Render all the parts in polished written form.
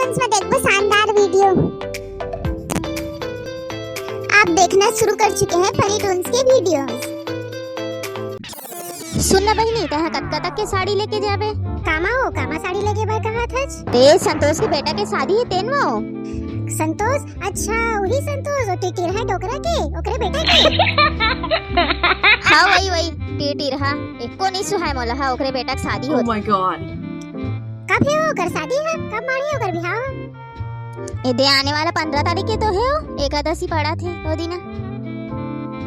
Toons में देखो शानदार वीडियो। आप देखना शुरू कर चुके हैं परी टून्स के वीडियोस। सुनना बहिनी तहा कत्का तक के साड़ी लेके जाबे? कामा साड़ी लेके बार कहा था? ते संतोष के बेटा के शादी है तेनवा हो। संतोष? अच्छा वही संतोष वो टिटिर है डोकरा के ओकरे बेटा के। हाँ वही टिटिर हा एको नहीं सुहाय मोला हा ओकरे बेटा के शादी होत। Oh my god. कब है ओकर शादी है? कब मारी ओकर बिहाव? ए दे आने वाला 15 तारीख के तो है हो, एकादशी पड़ा थे वो दिन।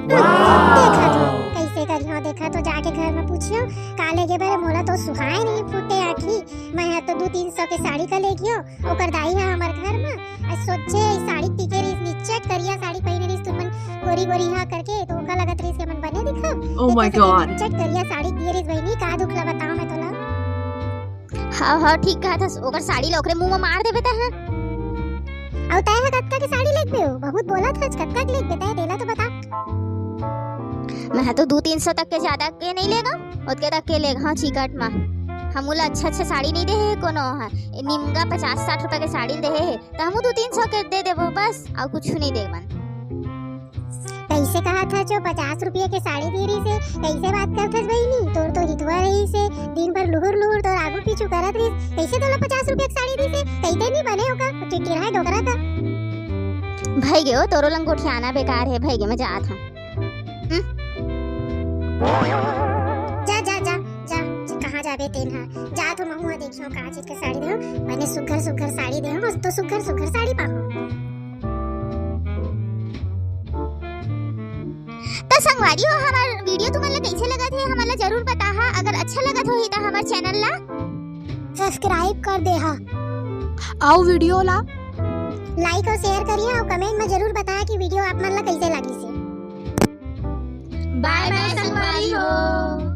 देखा तो कैसे करियो, देखा तो जाके घर में पूछियो काले के बारे मोला तो सुहाय नहीं फूटे आखी। मैं तो 200-300 के साड़ी का ले गियो ओकर दाई है हमर घर में। आज सोचे साड़ी टिके रही नीचे करिया साड़ी पहने रही तुमन गोरी हा करके तो ओका लगत रही के मन बने दिखा। Oh my god. चट करिया साड़ी दिए रही बहनी का दुख ला बताओ मैं तोला। हाँ ठीक कहा था ओकर साड़ी ला ओकरे मुंह में मार देबे ता है। औ ताय है कत्का के साड़ी लेके हो बहुत बोला था कत्का के लेके बेटा देला तो बता। मैं तो 200-300 तक के ज्यादा के नहीं लेगा उतके तक के लेगा। हाँ चिकट में हमूला अच्छा साड़ी नहीं दे है कोनो है निमगा 50-60 रुपए के साड़ी दे है तो हमू 200-300 के दे देबो बस और कुछ नहीं देबन। कैसे कहा था जो 50 रुपये के साड़ी दे रही से कैसे बात करत हस बहिनी? तोर तो हितवा रही से दिन भर लुहुर तो आगू पीछू करत रही कैसे तोला 50 रुपये की साड़ी दी से कैसे नहीं बने होगा टिटिर है डोकरा का। भाई गयो तोरो लंगोठियाना बेकार है भाई गे मैं जात हूं। जा कहां जाबे तेन हा जा तो महुआ देखियो का चीज के साड़ी देहो मैंने सुघर साड़ी देहो तो सुघर साड़ी पाहो। तो संगवारी हो हमार वीडियो तुम्हारे कैसे लगा थे हमारा जरूर बता हा। अगर अच्छा लगा तो ही तो हमार चैनल ला सब्सक्राइब कर दे हा आओ वीडियो ला लाइक और शेयर करिए और कमेंट में जरूर बताया कि वीडियो आप मन ला कैसे लगी से। बाय बाय संगवारी हो।